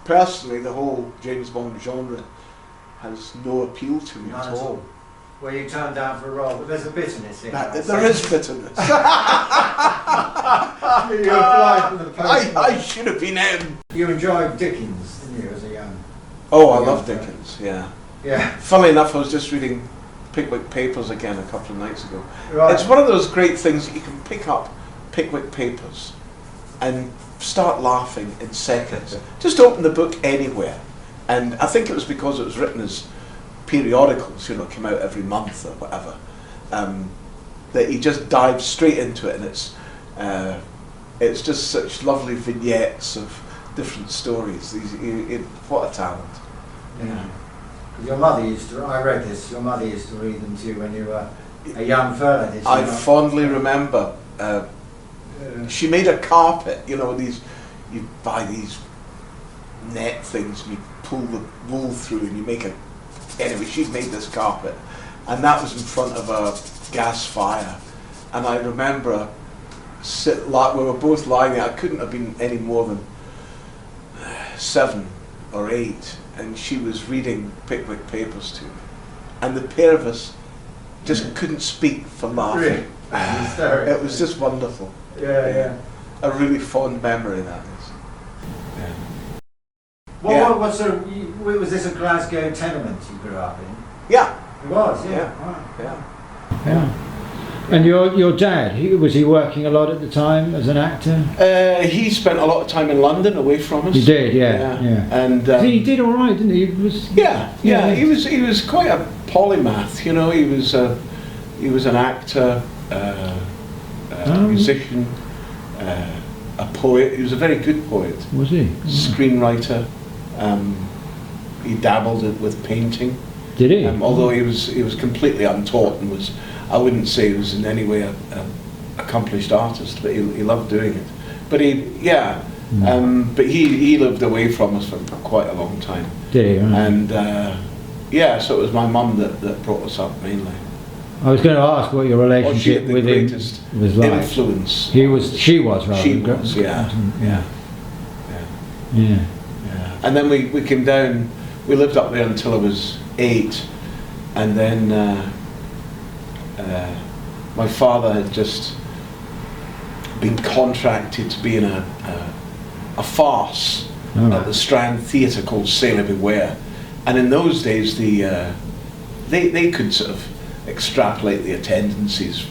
personally, the whole James Bond genre has no appeal to me at all. Well, you turned down for a role, but there's a bitterness in that. There is bitterness. You applied for the post. I should have been in. You enjoyed Dickens, didn't you, as a young? Oh, I love Dickens. Yeah. Yeah. Funnily enough, I was just reading Pickwick Papers again a couple of nights ago. Right. It's one of those great things that you can pick up Pickwick Papers and start laughing in seconds. Just open the book anywhere. And I think it was because it was written as periodicals, came out every month or whatever, that he just dived straight into it, and it's just such lovely vignettes of different stories. What a talent. Yeah. Your mother I read this, your mother used to read them to you when you were a young fella, did she? I fondly remember, she made a carpet, you buy these net things and you pull the wool through and you make anyway, she'd made this carpet, and that was in front of a gas fire, and I remember we were both lying there. I couldn't have been any more than 7 or 8, and she was reading Pickwick Papers to me, and the pair of us just couldn't speak for laughing. Really? It was just wonderful. Yeah. A really fond memory, that is. What sort of, was this a Glasgow tenement you grew up in? Yeah. It was, Yeah. Right. Yeah. And your dad, was he working a lot at the time as an actor? He spent a lot of time in London, away from us. He did, yeah. And he did all right, didn't he? He was, He was quite a polymath. He was an actor, a musician, a poet. He was a very good poet. Was he? Screenwriter. He dabbled with painting. Did he? Although he was completely untaught and I wouldn't say he was in any way an accomplished artist, but he loved doing it. But but he lived away from us for quite a long time. Did he? Right. And so it was my mum that brought us up mainly. I was going to ask what your relationship with him was like. Influence. She was rather. She was, yeah. And then we came down. We lived up there until I was 8, and then my father had just been contracted to be in a farce at the Strand Theatre called Sailor Beware, and in those days they could sort of extrapolate the attendances.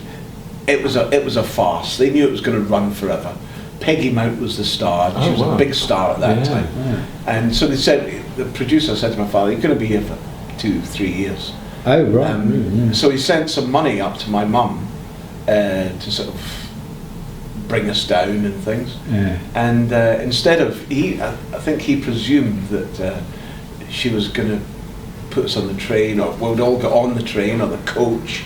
It was a farce. They knew it was going to run forever. Peggy Mount was the star. She was a big star at that time. Yeah. And so the producer said to my father, "You're going to be here for 2-3 years." Oh, right. So he sent some money up to my mum to sort of bring us down and things. Yeah. And instead of, I think he presumed that she was going to put us on the train, or we'd all get on the train or the coach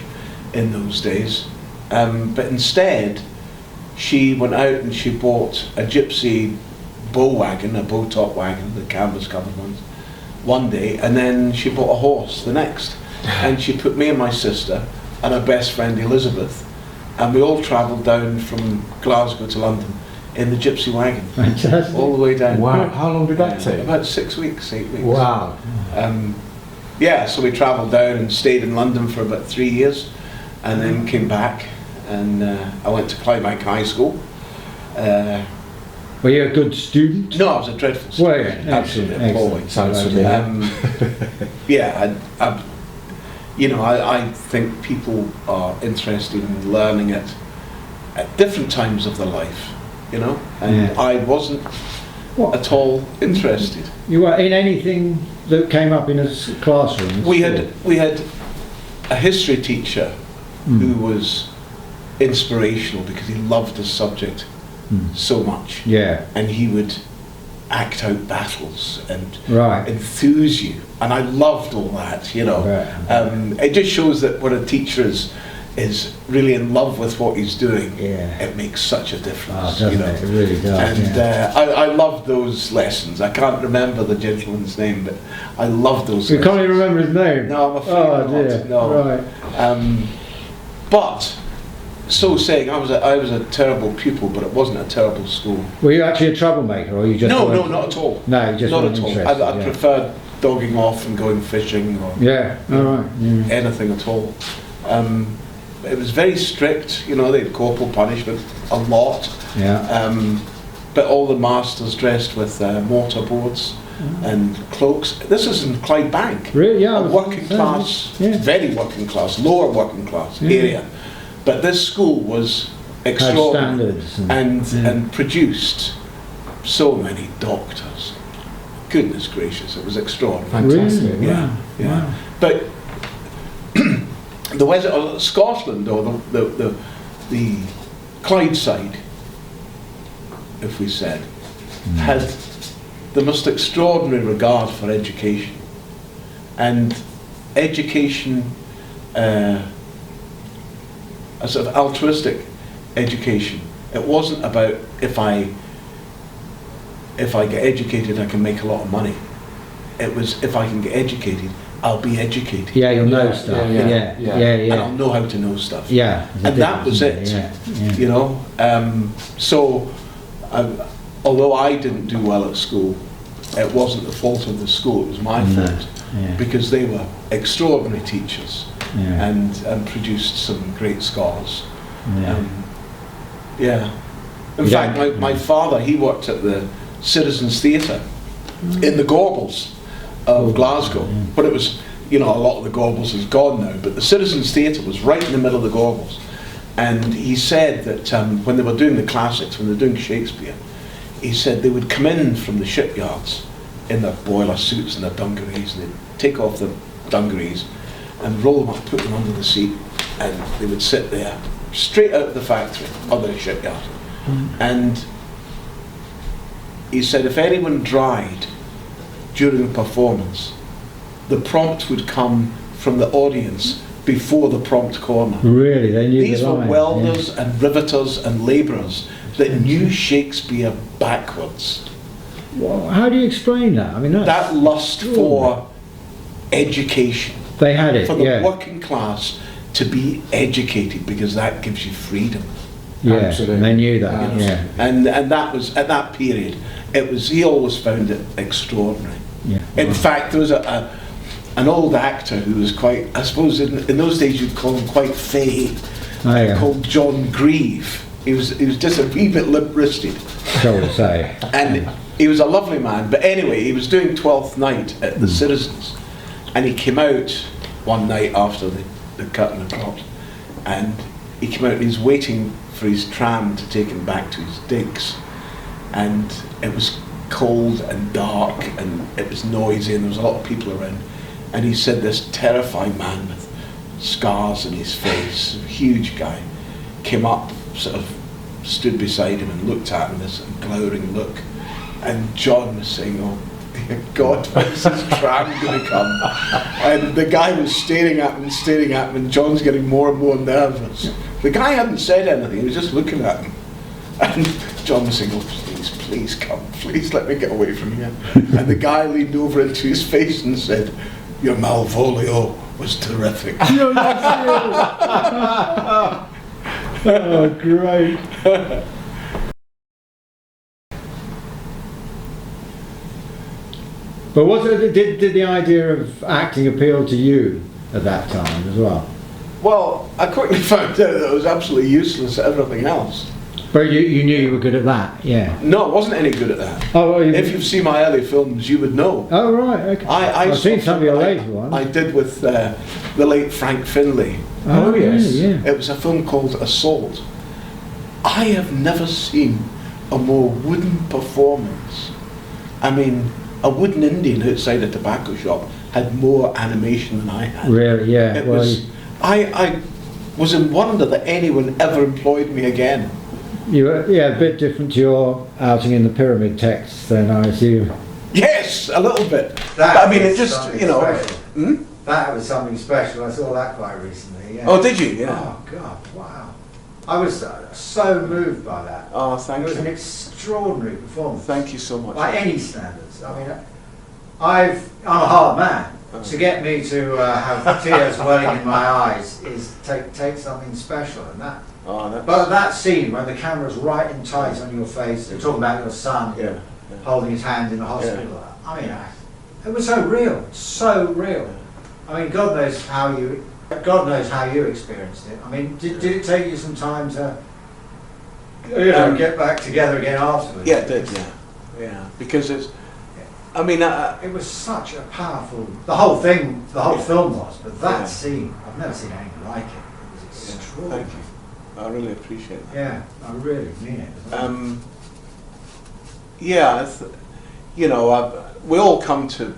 in those days. But instead, she went out and she bought a gypsy bow wagon, a bow top wagon, the canvas covered ones, one day, and then she bought a horse the next. And she put me and my sister and her best friend Elizabeth, and we all travelled down from Glasgow to London in the gypsy wagon. Fantastic. All the way down. Wow, how long did that take? About 6 weeks, 8 weeks. Wow. So we travelled down and stayed in London for about 3 years, and then came back, and I went to Clydebank High School. Were you a good student? No, I was a dreadful student. Well, absolutely appalling. Sounds familiar. I think people are interested in learning it at different times of their life, and I wasn't at all interested. You were in anything that came up in a classroom? We had a history teacher who was inspirational because he loved the subject so much. Yeah. And he would act out battles and enthuse you, and I loved all that. It just shows that when a teacher is really in love with what he's doing, it makes such a difference. It really does. And I loved those lessons. I can't remember the gentleman's name, but I loved those. You can't even remember his name? No, I'm afraid not. Dear. No. Right. But so saying, I was a terrible pupil, but it wasn't a terrible school. Were you actually a troublemaker, or you just? No, not at all. No, you just not weren't at all. interested, I preferred dogging off and going fishing or all right. Yeah. anything at all. It was very strict. You know, they had corporal punishment a lot. Yeah. But all the masters dressed with mortarboards and cloaks. This is in Clydebank. Really? Yeah. A working class, very working class, lower working class area. But this school was extraordinary and produced so many doctors. Goodness gracious, it was extraordinary. Fantastic. Really? Yeah, Wow. yeah. Wow. But the West Scotland, or the Clyde side, if we said, had the most extraordinary regard for education, and education, a sort of altruistic education. It wasn't about if I get educated I can make a lot of money. It was if I can get educated I'll be educated. Yeah, you'll know stuff. Yeah. And I'll know how to know stuff. Yeah. And that was it. Yeah. You know, although I didn't do well at school, it wasn't the fault of the school, it was my fault. Yeah. Because they were extraordinary teachers Yeah. and produced some great scholars. Yeah. In fact, my father, he worked at the Citizens Theatre in the Gorbals of Glasgow. But it was, you know, a lot of the Gorbals is gone now, but the Citizens Theatre was right in the middle of the Gorbals. And he said that when they were doing the classics, when they were doing Shakespeare, he said they would come in from the shipyards in their boiler suits and their dungarees, and they'd take off the dungarees and roll them up, put them under the seat, and they would sit there straight out of the factory or the shipyard. And he said if anyone dried during the performance, the prompt would come from the audience before the prompt corner. Really, they knew These the were line. welders and riveters and labourers that knew Shakespeare backwards. Well, how do you explain that? I mean, That lust for education, they had it. for the working class to be educated, because that gives you freedom. Yeah, Absolutely. they knew that. Absolutely. Yeah. And that was, at that period, it was, he always found it extraordinary. Yeah. In fact, there was an old actor who was quite, I suppose in those days you'd call him quite fey, called John Grieve. He was just a wee bit limp-wristed. So to say. And he was a lovely man. But anyway, he was doing 12th night at the Citizens, and he came out one night after the curtain had dropped, and he came out and he was waiting for his tram to take him back to his digs, and it was cold and dark and it was noisy and there was a lot of people around, and he said this terrifying man with scars on his face, a huge guy, came up, sort of stood beside him and looked at him with this glowering look, and John was saying, "Oh dear God, when's this tram going to come?" And the guy was staring at him, and John's getting more and more nervous. The guy hadn't said anything, he was just looking at him. And John was saying, "Oh, please come, please let me get away from here." And the guy leaned over into his face and said, "Your Malvolio was terrific." Oh, great. But did the idea of acting appeal to you at that time as well? Well, I quickly found out that it was absolutely useless at everything else. But you knew you were good at that, yeah. No, I wasn't any good at that. Oh, well, if you've seen my early films, you would know. Oh, right, okay. I've seen some of your later ones. I did with the late Frank Finlay. Oh, yes. Yeah. It was a film called Assault. I have never seen a more wooden performance. I mean, a wooden Indian outside a tobacco shop had more animation than I had. Really, yeah. It was. I was in wonder that anyone ever employed me again. You were, a bit different to your outing in the pyramid texts then, I assume. Yes, a little bit. That I mean, it was just, something you know. special. That was something special. I saw that quite recently. Yeah. Oh, did you? Yeah. Oh God! Wow. I was so moved by that. Oh, It thank was an you. extraordinary performance. Thank you so much. By any standards. I mean, I'm a hard man. To get me to have tears welling in my eyes is take something special, and that Oh, that's... But that scene when the camera's right in tight on your face, they're talking about your son Yeah. holding his hand in the hospital. I mean, it was so real, so real. I mean, God knows how you experienced it. I mean, did it take you some time to, get back together again afterwards? Yeah, it did. Yeah. Because it's. I mean, it was such a powerful. The whole film was, but that scene, I've never seen anything like it. It was extraordinary. Thank you. I really appreciate that. Yeah, I really mean it. We all come to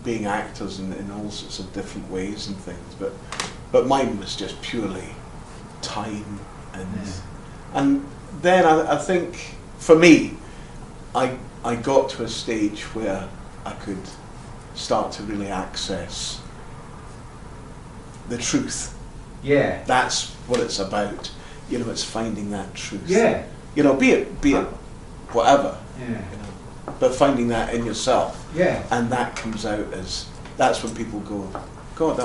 being actors in all sorts of different ways and things, but mine was just purely time and then I think for me, I got to a stage where I could start to really access the truth. Yeah. That's what it's about. It's finding that truth. Yeah. Be it whatever. Yeah. But finding that in yourself. Yeah. And that comes out as, that's when people go, God,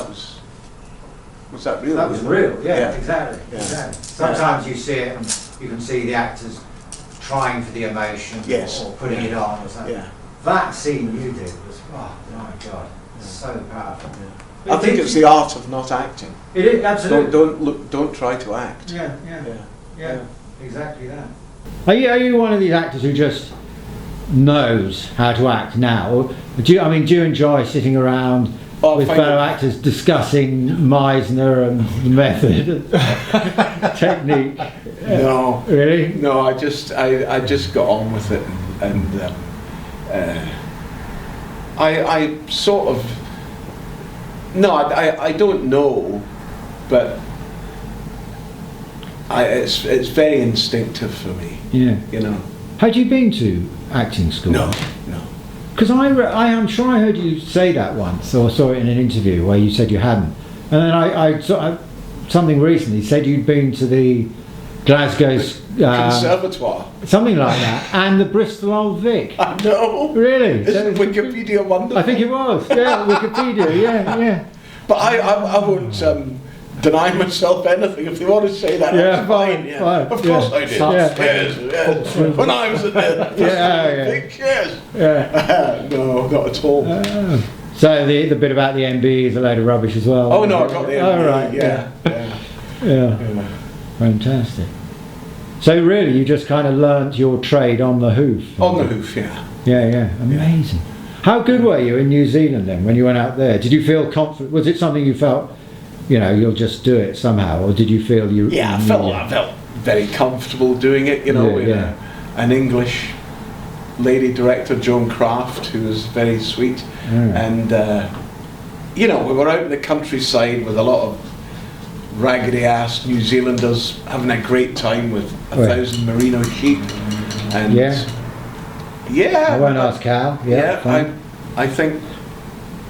was that real? That was real, yeah. Exactly. Yeah. Exactly. Sometimes you see it and you can see the actors trying for the emotion or putting it on or something. Yeah. That scene you did was, oh my God, so powerful. Yeah. I think it's the art of not acting. It is, absolutely. Don't try to act. Yeah, exactly that. Are you one of these actors who just knows how to act now? Or do you enjoy sitting around with fellow actors discussing Meisner and the method, technique? No, really. No, I just got on with it, and I sort of I don't know, but it's very instinctive for me. Yeah. Had you been to acting school? No. Because I'm sure I heard you say that once, or saw it in an interview where you said you hadn't. And then I saw something recently said you'd been to the Glasgow's Conservatoire. Something like that, and the Bristol Old Vic. I know. Really? Isn't Wikipedia wonderful? I think it was. Yeah, Wikipedia. Yeah. But I won't deny myself anything. If they want to say that, that's fine. Yeah. Of course I did. Yes. When I was at the yes. No, not at all. So the bit about the MB is a load of rubbish as well. Oh no, I got the MB. Oh right. Yeah. Fantastic. So really, you just kind of learnt your trade on the hoof. On the hoof, yeah. Yeah. Amazing. How good were you in New Zealand then when you went out there? Did you feel confident? Was it something you felt, you'll just do it somehow, or did you feel you? Yeah, I felt very comfortable doing it. An English lady director, Joan Craft, who was very sweet, and we were out in the countryside with a lot of raggedy ass New Zealanders having a great time with 1,000 merino sheep, and I won't ask how. I think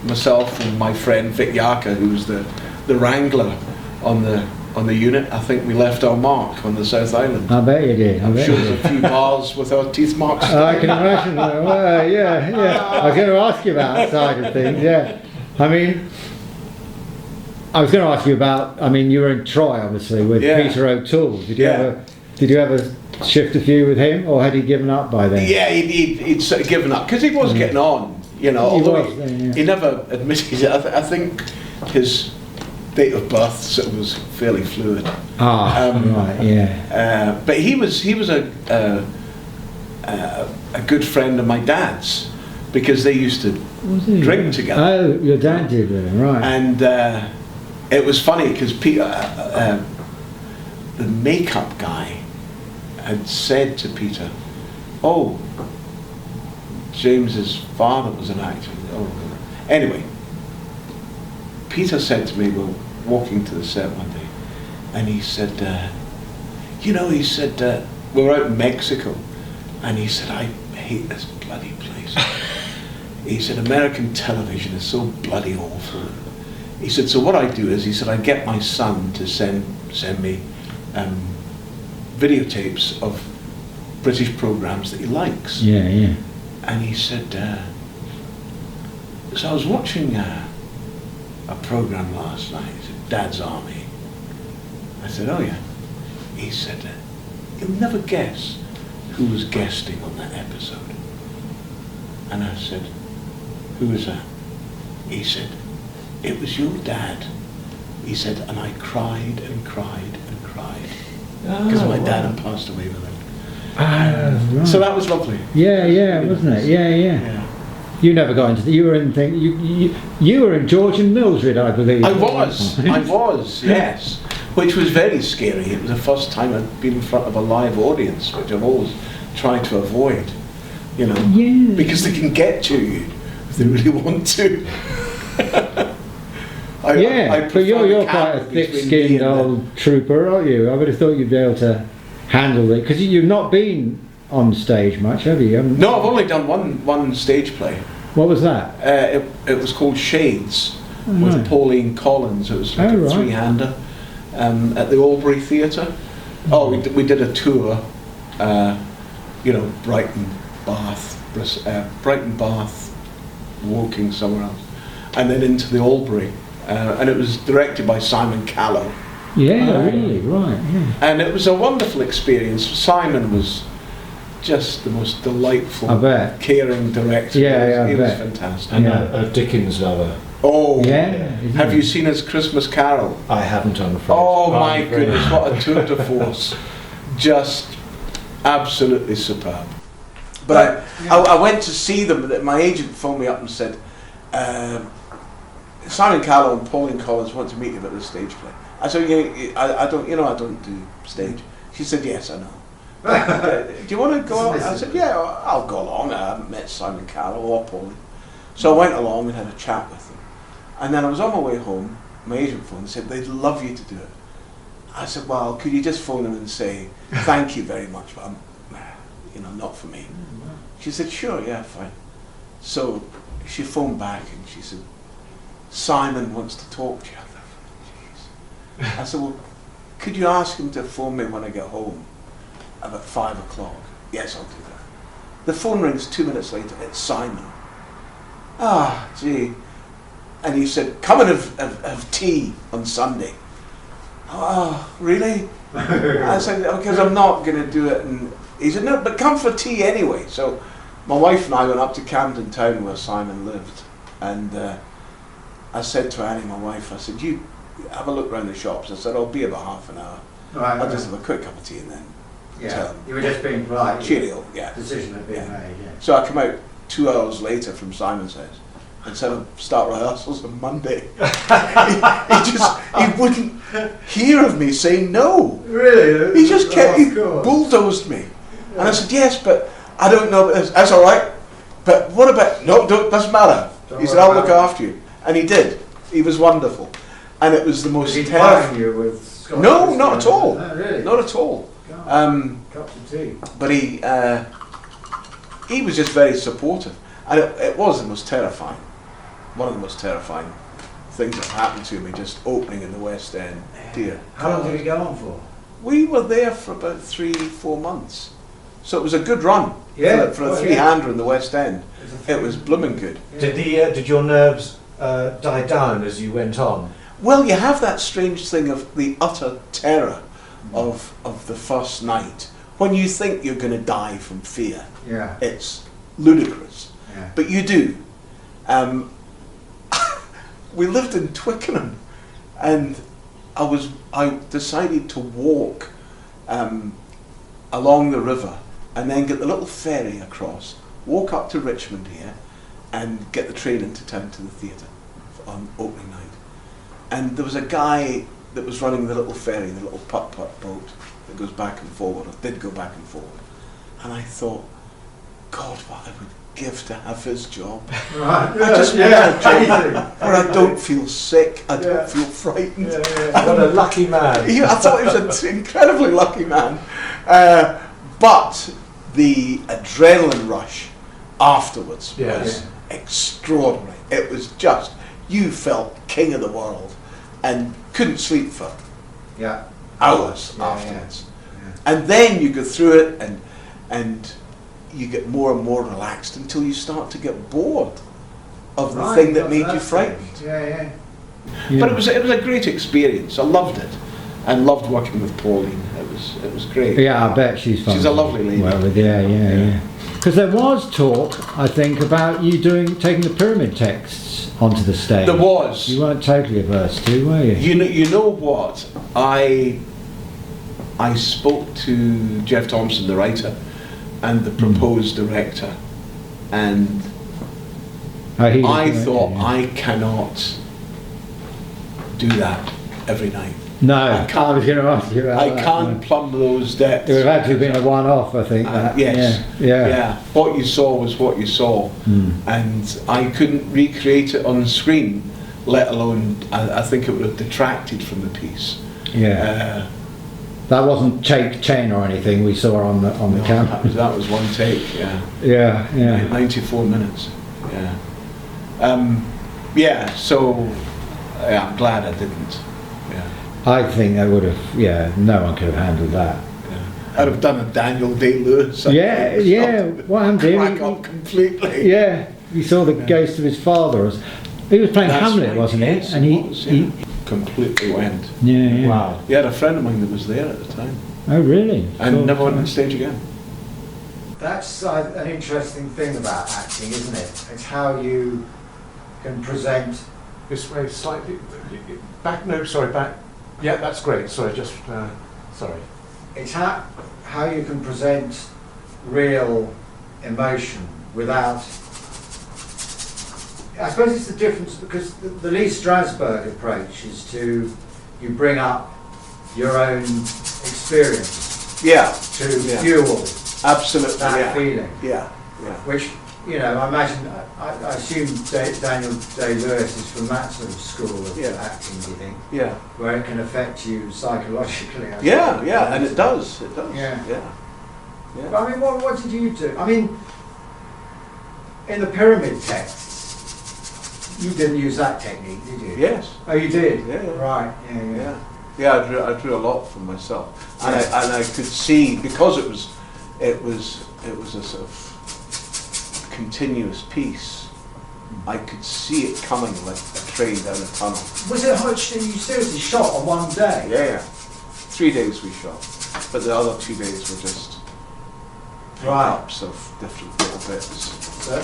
myself and my friend Vic Yaka, who's the wrangler on the unit, I think we left our mark on the South Island. I bet you did. I'm sure there's a few bars with our teeth marks. I can imagine. Well, yeah. I was going to ask you about that side of things. Yeah, I was going to ask you about. You were in Troy, obviously, with Peter O'Toole. Did you ever shift a few with him, or had he given up by then? Yeah, he'd sort of given up because he was getting on. Although he never admitted it. I think his date of birth sort of was fairly fluid. Right, yeah. But he was a good friend of my dad's because they used to drink together. Oh, your dad did, right? And it was funny because Peter, the makeup guy, had said to Peter, "Oh, James's father was an actor." Anyway, Peter said to me, we're walking to the set one day, and he said, we were out in Mexico, and he said, "I hate this bloody place." He said, "American television is so bloody awful." He said, "So what I do is," he said, "I get my son to send me videotapes of British programs that he likes." Yeah. And he said, so I was watching a program last night, Dad's Army, I said, oh yeah. He said, you'll never guess who was guesting on that episode. And I said, who was that? He said, it was your dad. He said, and I cried and cried and cried. Because my dad had passed away with him. Right. So that was lovely. Yeah, wasn't it? Yeah. You never got into you were in you were in George and Mildred, I believe. I was, yes. Which was very scary. It was the first time I'd been in front of a live audience, which I've always tried to avoid, because they can get to you if they really want to. But you're quite a thick-skinned old trooper, aren't you? I would have thought you'd be able to handle it, because you've not been on stage much, have you? No, I've only done one stage play. What was that? It was called Shades, with Pauline Collins. It was like a three-hander at the Albury Theatre. Oh, we did a tour, Brighton, Bath, Woking, somewhere else, and then into the Albury. And it was directed by Simon Callow. Yeah, really, right, yeah. And it was a wonderful experience. Simon was just the most delightful, caring director. He was fantastic. And a Dickens lover. Oh, yeah. Have you seen his Christmas Carol? I haven't, I'm afraid. Oh my goodness, what a tour de force. Just absolutely superb. But I went to see them. My agent phoned me up and said, Simon Callow and Pauline Collins want to meet you at this stage play. I said, I don't do stage. She said, yes, I know. Do you want to go out? I said, yeah, I'll go along. I haven't met Simon Callow or Pauline. So I went along and had a chat with them. And then I was on my way home, my agent phoned and said, they'd love you to do it. I said, well, could you just phone them and say, thank you very much, but not for me. She said, sure, yeah, fine. So she phoned back and she said, Simon wants to talk to you. I said, well, could you ask him to phone me when I get home about 5 o'clock? Yes, I'll do that. The phone rings 2 minutes later. It's Simon. Ah, gee. And he said, come and have tea on Sunday. Oh, really? I said, because I'm not going to do it. And he said, no, but come for tea anyway. So my wife and I went up to Camden Town where Simon lived. And I said to Annie, my wife, I said, you have a look around the shops. I said, I'll be about half an hour. I'll just have a quick cup of tea and then tell him. You were just being polite. Cheerio, yeah. Decision had been made, yeah. So I come out 2 hours later from Simon's house and said I'll start rehearsals on Monday. he wouldn't hear of me saying no. Really? He just bulldozed me. Yeah. And I said, yes, but I don't know. That's all right. But what about, doesn't matter. He said, I'll look after you. And he did. He was wonderful. And it was the most terrifying. You with Scottish? No, not at all. No, really? Not at all. Cups of tea. But he was just very supportive. And it was the most terrifying. One of the most terrifying things that happened to me, just opening in the West End. Dear. How long did it go on for? We were there for about 3-4 months. So it was a good run for a three-hander in the West End. It was blooming good. Yeah. Did your nerves die down as you went on? Well, you have that strange thing of the utter terror of the first night. When you think you're going to die from fear, it's ludicrous. Yeah. But you do. We lived in Twickenham, and I decided to walk along the river and then get the little ferry across, walk up to Richmond here, and get the train into town to the theatre on opening night. And there was a guy that was running the little ferry, the little putt-putt boat that goes back and forward, or did go back and forward. And I thought, God, what I would give to have his job. Right. I just want a job where I don't feel sick, I don't feel frightened. What a lucky man. I thought he was an incredibly lucky man. But the adrenaline rush afterwards was extraordinary. It was just, you felt king of the world and couldn't sleep for hours afterwards. Yeah. And then you go through it and you get more and more relaxed until you start to get bored of the thing that made you frightened. Yeah. But it was a great experience. I loved it. and loved working with Pauline. It was great. Yeah, I bet she's fun. She's a lovely lady. Well, yeah. Because there was talk, I think, about you taking the pyramid texts onto the stage. There was. You weren't totally averse to, were you? You know what? I spoke to Jeff Thompson, the writer, and the proposed director, and I thought, I cannot do that every night. No, I was going to ask you about I that. can't plumb those depths. It would have actually been a one-off, I think. Yes. Yeah. What you saw was what you saw, and I couldn't recreate it on screen. Let alone, I think it would have detracted from the piece. Yeah. That wasn't chain or anything we saw on the camera. That was one take. Yeah. Yeah. 94 minutes. Yeah. So, I'm glad I didn't. Yeah. I think that would have. No one could have handled that. Yeah. I'd have done a Daniel Day-Lewis. Yeah. What happened to Crack him? up completely. Yeah. You saw the ghost of his father. He was playing Hamlet, right, wasn't yes, he? And he completely went. Yeah. Wow. He had a friend of mine that was there at the time, Oh, really? and never went on stage again. That's an interesting thing about acting, isn't it? It's how you can present. This way, slightly back. No, sorry, back. Yeah, that's great. Sorry, just sorry. It's how you can present real emotion without. I suppose it's the difference because the Lee Strasberg approach is you bring up your own experience to fuel Absolutely. that feeling. Yeah. Which, I imagine, I assume Daniel Day-Lewis is from that sort of school of acting, do you think? Yeah. Where it can affect you psychologically. Yeah, and it does. Yeah. Yeah. But I mean, what did you do? I mean, in the pyramid texts, you didn't use that technique, did you? Yes. Oh, you did? Yeah. Right, yeah. Yeah, I drew a lot from myself, and I could see, because it was a sort of continuous piece. I could see it coming like a train down a tunnel. Was it you seriously shot on one day? Yeah. 3 days we shot, but the other 2 days were just ups of different little bits. So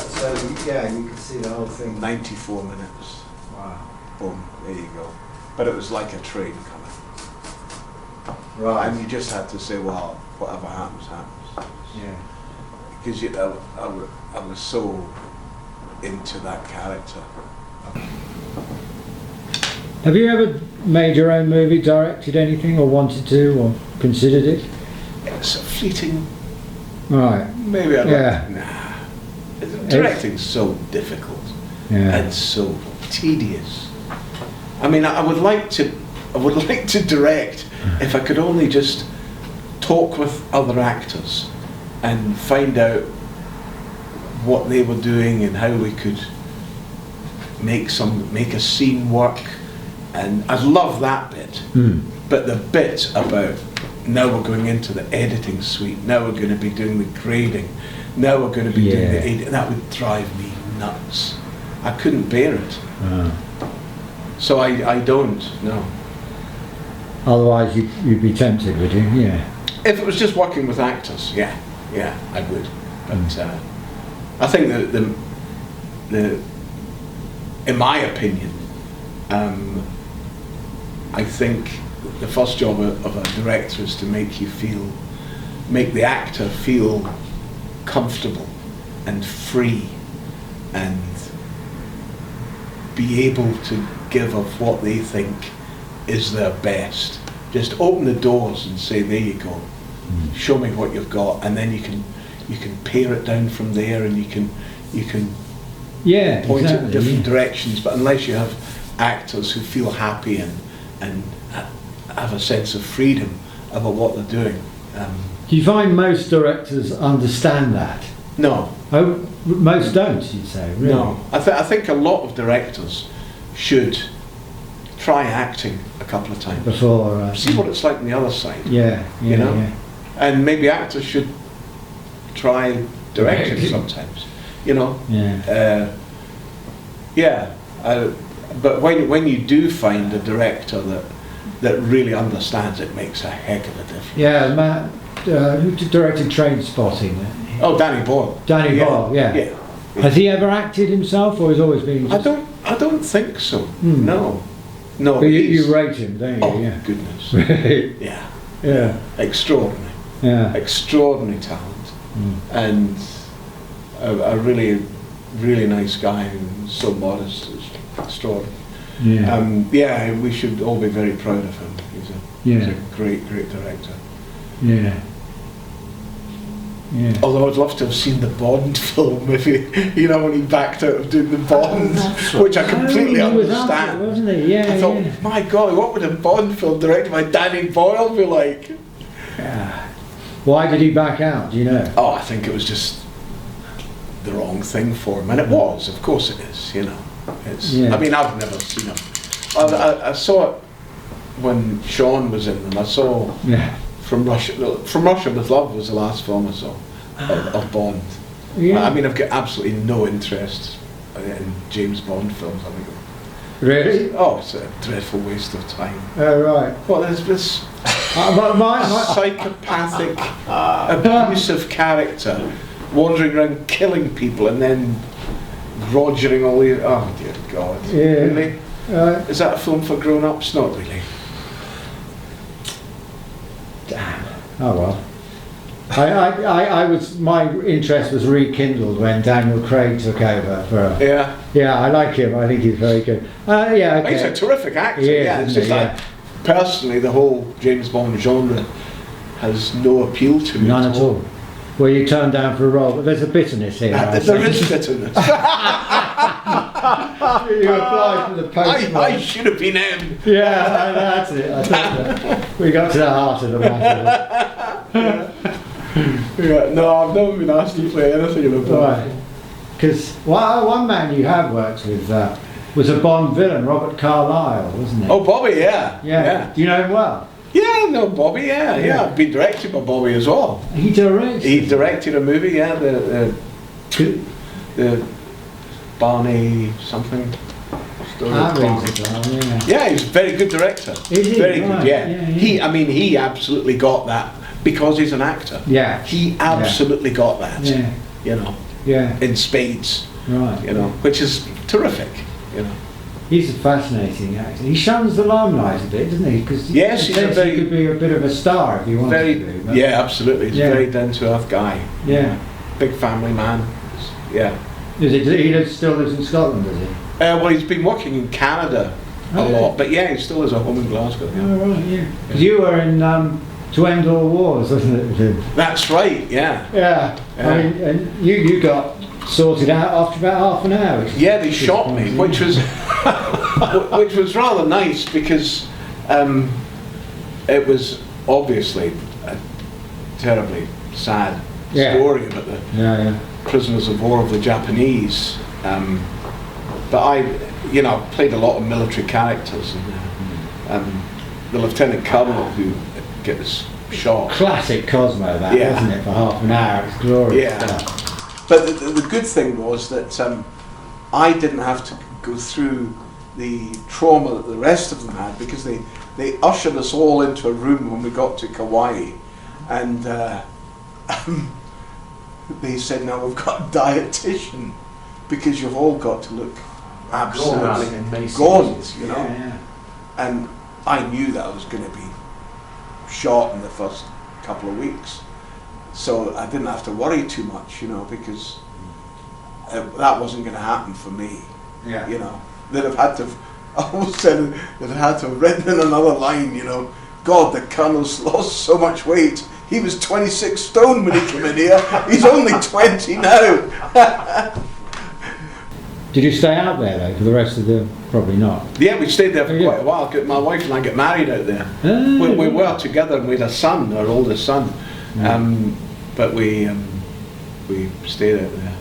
you could see the whole thing. 94 minutes. Wow. Boom, there you go. But it was like a train coming. Right. And you just had to say, well, whatever happens, happens. Yeah. Because I was so into that character. Have you ever made your own movie, directed anything, or wanted to, or considered it? It's a fleeting. Right. Maybe I'd Yeah. Directing's so difficult and so tedious. I mean, I would like to direct if I could only just talk with other actors and find out what they were doing and how we could make a scene work. And I love that bit. But the bit about now we're going into the editing suite, now we're going to be doing the grading, now we're going to be doing the editing, that would drive me nuts. I couldn't bear it. So I don't, no. Otherwise you'd be tempted, would you? Yeah. If it was just working with actors, yeah, I would. But I think the in my opinion, I think the first job of a director is to make the actor feel comfortable and free and be able to give of what they think is their best. Just open the doors and say, there you go, show me what you've got, and then you can pare it down from there, and you can point it in different directions. But unless you have actors who feel happy and have a sense of freedom about what they're doing. Do you find most directors understand that? No. Oh, most don't, you'd say, really? No. I think a lot of directors should try acting a couple of times. Before... see what it's like on the other side. Yeah. And maybe actors should try directing sometimes, Yeah. But when you do find a director that that really understands it makes a heck of a difference. Yeah, Matt, who directed Train Spotting? Oh, Danny Boyle. Danny Boyle, yeah. Yeah. Has he ever acted himself, or has always been? I don't think so. Hmm. No. But you rate him, don't you? Oh, Yeah. goodness. Yeah. Yeah. Extraordinary. Yeah. Extraordinary talent. And a really, really nice guy and so modest. It's extraordinary. Yeah. We should all be very proud of him. He's a great, great director. Yeah. Yeah. Although I'd love to have seen the Bond film, if when he backed out of doing the Bond, which I completely understand. It, wasn't he? Yeah. I thought, my God, what would a Bond film directed by Danny Boyle be like? Yeah. Why did he back out? Do you know? Oh, I think it was just the wrong thing for him, and it was. Of course, it is. It's. Yeah. I mean, I've never seen him. I saw it when Sean was in them. I saw. Yeah. From Russia with Love was the last film I saw of Bond. Yeah. I mean, I've got absolutely no interest in James Bond films. I think. Really? Oh, it's a dreadful waste of time. Oh, right. Well, there's this psychopathic, abusive character wandering around killing people and then rogering all these. Oh dear God! Yeah. Really? Is that a film for grown-ups? Not really. Damn. Oh well. I was, my interest was rekindled when Daniel Craig took over for. Yeah. Yeah, I like him. I think he's very good. Yeah. Okay. He's a terrific actor. Yeah, It's just like, personally, the whole James Bond genre has no appeal to me. None at all. Well, you turned down for a role, but there's a bitterness here. There is bitterness. You applied for the post. I should have been in. Yeah, that's it. I think we got to the heart of the matter. Yeah, no, I've never been asked to play anything in a Bond. Right. Because one man you have worked with was a Bond villain, Robert Carlyle, wasn't he? Oh, Bobby, yeah. Do you know him well? Yeah, no, Bobby, yeah. I've been directed by Bobby as well. He directed? He directed a movie, yeah, the Barney something story. Yeah, he's a very good director. Is he? Very Right. good, yeah. He absolutely got that because he's an actor. Yeah. He absolutely got that. Yeah. Yeah. In spades. Right. Which is terrific. He's a fascinating actor. He shuns the limelight a bit, doesn't he? Because yes, he could be a bit of a star if he wanted to be. But yeah, absolutely. He's a very down-to-earth guy. Yeah. Big family man. Yeah. He still lives in Scotland, does he? Well, he's been working in Canada a lot, but yeah, he still has a home in Glasgow. Yeah. Oh, right, yeah. Because you were in To End All Wars, wasn't it, with him? That's right, yeah. Yeah. I mean, and you got sorted out after about half an hour. Yeah, they shot me, which was rather nice because it was obviously a terribly sad story about the prisoners of war of the Japanese. But I played a lot of military characters, and the lieutenant colonel who gets shot. Classic Cosmo, that, wasn't it? For half an hour, it's glorious stuff. But the good thing was that I didn't have to go through the trauma that the rest of them had, because they ushered us all into a room when we got to Kauai, and they said, now we've got a dietitian because you've all got to look absolutely gaunt, And I knew that I was going to be shot in the first couple of weeks, so I didn't have to worry too much, because that wasn't going to happen for me. They'd have had to I almost said they'd had to have written in another line, God, the colonel's lost so much weight. He was 26 stone when he came in here. He's only 20 now. Did you stay out there though for the rest of the? Probably not. Yeah, we stayed there for quite a while. My wife and I got married out there. We were together, and we had a son, our oldest son. But we stayed out there.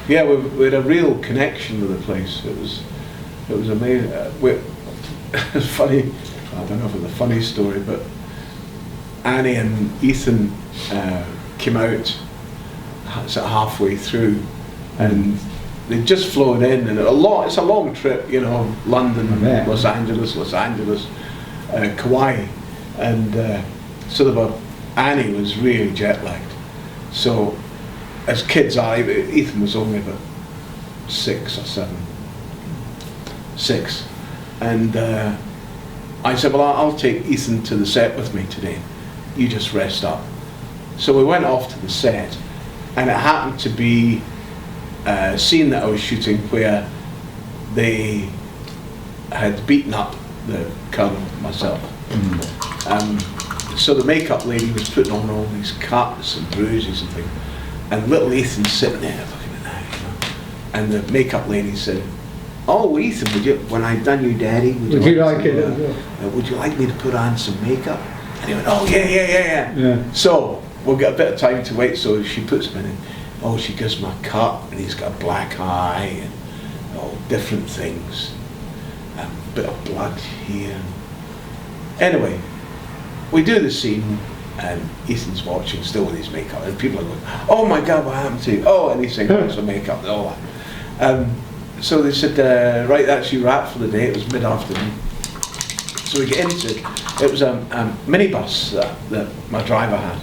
Yeah, we had a real connection with the place. It was amazing. It's funny. I don't know if it's a funny story, but Annie and Ethan came out sort of halfway through, and they'd just flown in, and it's a long trip, you know, London, Los Angeles, Kauai, and so Annie was really jet lagged. So as kids Ethan was only about 6 or 7. 6. And I said, well, I'll take Ethan to the set with me today. You just rest up. So we went off to the set, and it happened to be a scene that I was shooting where they had beaten up the Colonel, myself. So the makeup lady was putting on all these cuts and bruises and things, and little Ethan's sitting there looking at that, you know. And the makeup lady said, "Oh, Ethan, when I've done you, Daddy, would you like me to put on some makeup?" And he went, "Oh, yeah. So we'll get a bit of time to wait. So she puts him in, and she gives him a cut, and he's got a black eye, and all different things, a bit of blood here. Anyway, we do the scene, and Ethan's watching still with his makeup, and people are going, "Oh my God, what happened to you?" Oh, and he's saying, "What's the makeup?" and all that. So they said, "Right, that's your wrap for the day." It was mid-afternoon. So we get into it. It was a minibus that my driver had.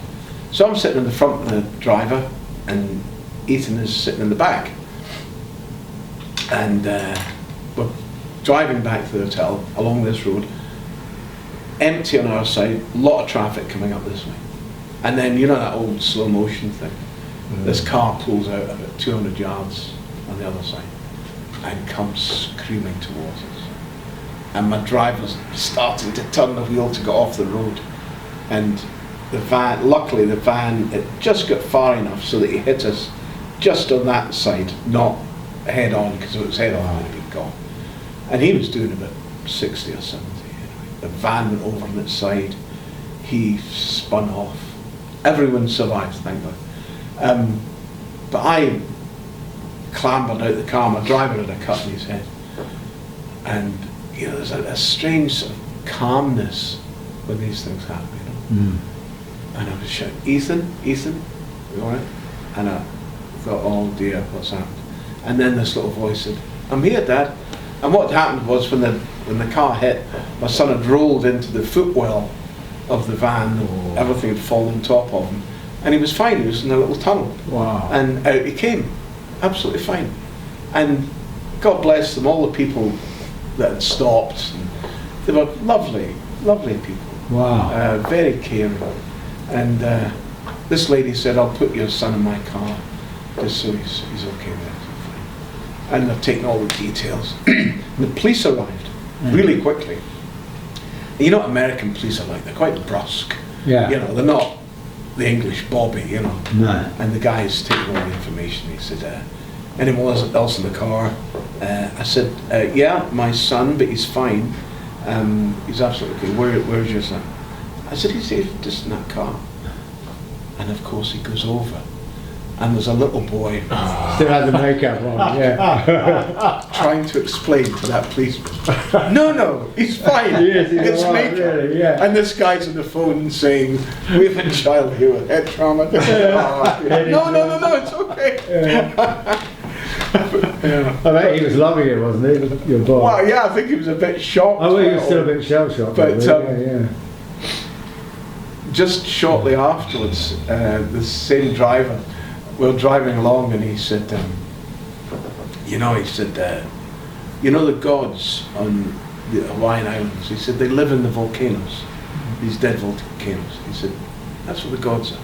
So I'm sitting in the front of the driver, and Ethan is sitting in the back. And we're driving back to the hotel along this road, empty on our side, a lot of traffic coming up this way. And then, you know that old slow motion thing? This car pulls out about 200 yards on the other side and comes screaming towards us. And my driver's starting to turn the wheel to get off the road. And the van, luckily the van, it just got far enough so that he hit us just on that side, not head on, because if it was head on, I'd have been gone. And he was doing about 60 or 70 anyway. The van went over on its side, he spun off. Everyone survived, thank God. But I clambered out the car, my driver had a cut in his head. And you know, there's a strange sort of calmness when these things happen, you know. And I was shouting, "Ethan, you all right?" And I thought, "Oh dear, what's happened?" And then this little voice said, "I'm here, Dad." And what happened was when the car hit, my son had rolled into the footwell of the van, and everything had fallen on top of him. And he was fine, he was in a little tunnel. Wow. And out he came, absolutely fine. And God bless them, all the people that had stopped. And they were lovely, lovely people. Wow. Very caring. And this lady said, "I'll put your son in my car, just so he's okay there." And they've taken all the details. The police arrived really quickly. You know what American police are like? They're quite brusque. Yeah. You know, they're not the English Bobby, you know. No. And the guy's taking all the information. He said, "Anyone else in the car?" I said, "Yeah, my son, but he's fine. He's absolutely okay. Where's your son?" I said, "He's just in that car." And of course he goes over, and there's a little boy Still had the makeup on, yeah. trying to explain to that policeman, no, he's fine. Yes, he's it's all right, makeup. really, yeah. And this guy's on the phone saying, "We have a child here with head trauma." No, it's okay. I bet he was loving it, wasn't he, your boy? Well, yeah, I think he was a bit shocked. Oh, well, he was still a bit shell-shocked. But yeah. just shortly afterwards, the same driver, we were driving along, and he said, you know the gods on the Hawaiian Islands, he said, they live in the volcanoes, these dead volcanoes. He said, that's what the gods are.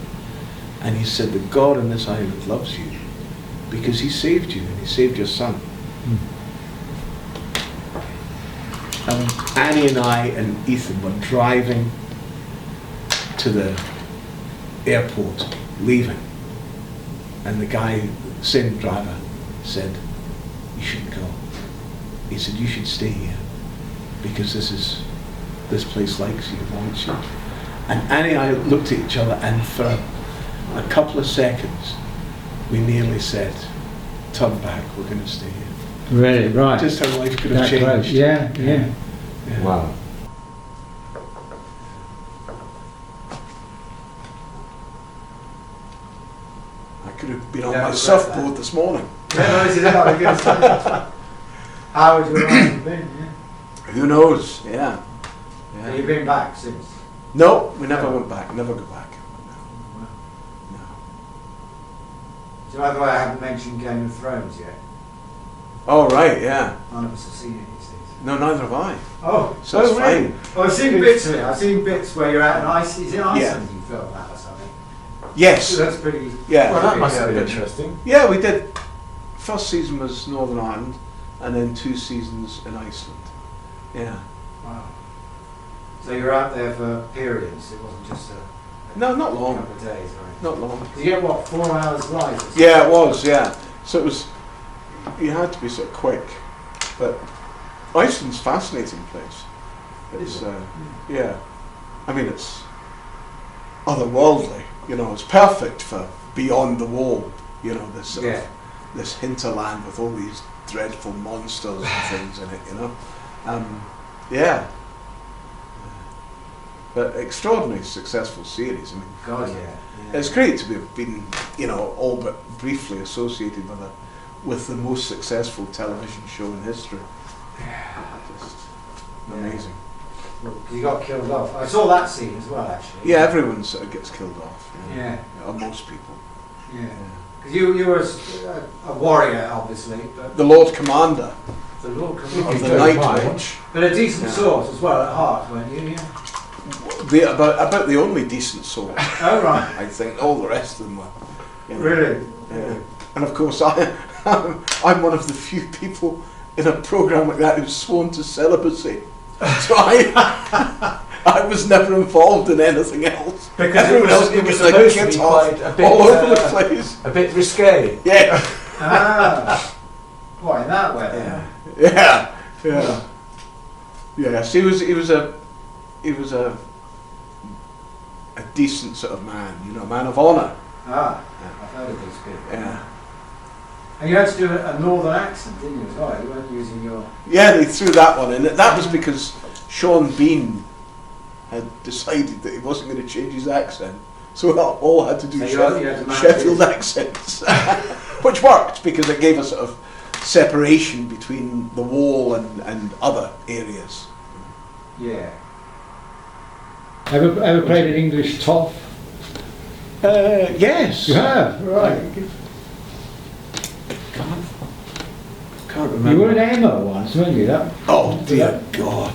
And he said, the God on this island loves you because he saved you, and he saved your son. And Annie and I and Ethan were driving to the airport, leaving. And the guy, the same driver, said, "You shouldn't go." He said, "You should stay here because this place likes you, wants you." And Annie and I looked at each other, and for a couple of seconds, we nearly said, "Turn back, we're going to stay here." Really, right. Just how life could have changed. Close. Yeah. Wow. I could have been on my surfboard this morning. Yeah, this is it. I was going to say. How would your life have been? Yeah. Who knows? Yeah. Have you been back since? No, we never went back. Never go back. Wow. No. So by the way, I haven't mentioned Game of Thrones yet. Oh right, yeah. None of us have seen it these days. No, neither have I. Oh, So it's really? fine. Oh, I've seen bits of it. I've seen bits where you're out in Iceland. Is it Iceland Yeah. you filmed that or something? Yes. So that's pretty. Yeah. Well, that must yeah, have been yeah. interesting. Yeah, we did. First season was Northern Ireland, and then 2 seasons in Iceland. Yeah. Wow. So you're out there for periods. It wasn't just a No, not long. couple of days, right? Not long. Did you get what, 4 hours light? or something? Yeah, it was. Yeah. So it was. You had to be sort of quick, but Iceland's a fascinating place. It's yeah. I mean, it's otherworldly. You know, it's perfect for Beyond the Wall. You know, this sort of this hinterland with all these dreadful monsters and things in it. You know, yeah. But extraordinarily successful series. I mean, God, yeah. it's great to be been, you know, all but briefly associated with the most successful television show in history. Just amazing. Well, you got killed off. I saw that scene as well, actually. Yeah, everyone sort of gets killed off. You know, Yeah. or most people. Yeah. Because you were a warrior, obviously, but The Lord Commander the Lord of Commander. the Night Watch. But a decent Yeah. source as well at heart, weren't you? Yeah. About the only decent soul, Oh, right. I think. All the rest of them were. You know, Really? Yeah. And of course, I'm one of the few people in a programme like that who's sworn to celibacy. So I was never involved in anything else. Because everyone else it was was like supposed to get be off quite a bit, all over the place. A bit risque. Yeah, Ah. What, in that way? yeah. Yes, he was a decent sort of man, you know, a man of honour. Ah, I've heard of these people. Yeah. And you had to do a northern accent, didn't you, as well? You weren't using your... Yeah, they threw that one in. That was because Sean Bean had decided that he wasn't going to change his accent. So we all had to do So you had to match Sheffield it. accents. Which worked because it gave a sort of separation between the wall and other areas. Yeah. Ever played an English toff? Yes. You have, right. Can't remember. You were an Emma once, weren't you? That, Oh dear God.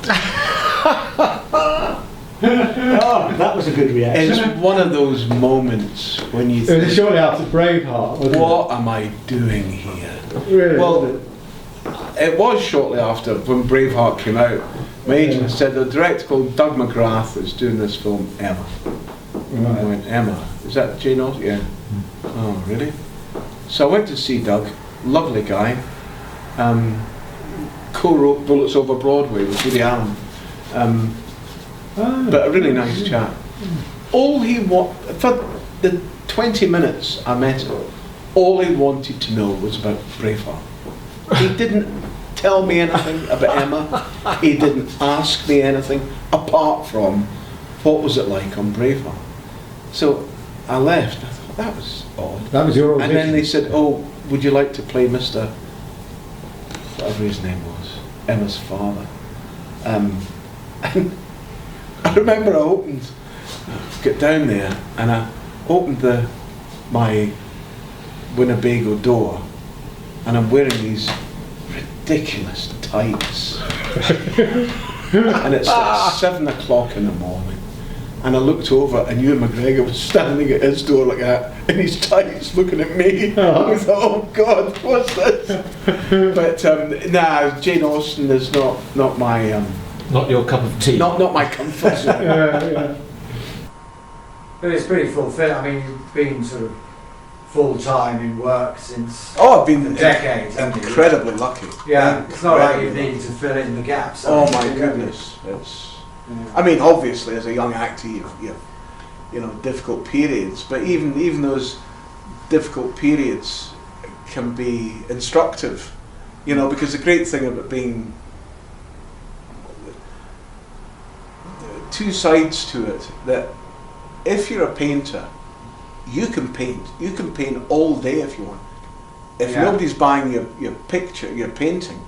oh, that was a good reaction. It's one of those moments when you It was think, shortly after Braveheart, wasn't what am I doing here? it? Really? Well, it was shortly after when Braveheart came out. My agent said the director called Doug McGrath is doing this film, Emma. And I went, Emma? Is that Jane Austen? Yeah. Oh, really? So I went to see Doug, lovely guy. Co-wrote Bullets Over Broadway with Woody Allen. But a really nice chap. All he for the 20 minutes I met him, all he wanted to know was about Braveheart. He didn't tell me anything about Emma. He didn't ask me anything apart from what was it like on Braveheart. So I left. I thought that was odd. That was your And then they audition. said, "Oh, would you like to play Mr. whatever his name was, Emma's father?" And I remember I got down there and I opened my Winnebago door, and I'm wearing these ridiculous tights, and it's like 7 o'clock in the morning. And I looked over and Ewan McGregor was standing at his door like that in his tights looking at me. I thought, oh God, what's this? But nah, Jane Austen is not my Not your cup of tea. not my comfort zone. Yeah. But it's pretty fulfilling. I mean, you've been sort of full-time in work since Oh, I've been decades, haven't you? incredibly lucky. Yeah, it's not like you Incredibly needed to fill in the gaps. Oh have my you? goodness, it's. Yeah. I mean, obviously, as a young actor, you have difficult periods, but even those difficult periods can be instructive, because the great thing about being two sides to it, that if you're a painter, you can paint all day if you want. If Yeah. nobody's buying your picture, your painting,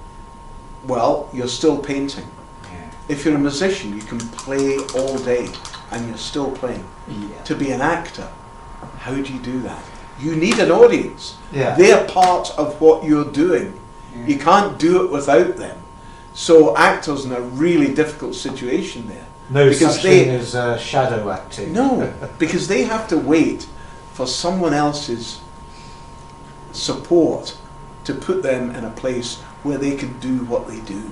well, you're still painting. Yeah. If you're a musician, you can play all day and you're still playing. Yeah. To be an actor, how do you do that? You need an audience. Yeah. They're part of what you're doing. Yeah. You can't do it without them. So actors in a really difficult situation there. No Because such they- thing as shadow acting. No, because they have to wait for someone else's support to put them in a place where they can do what they do,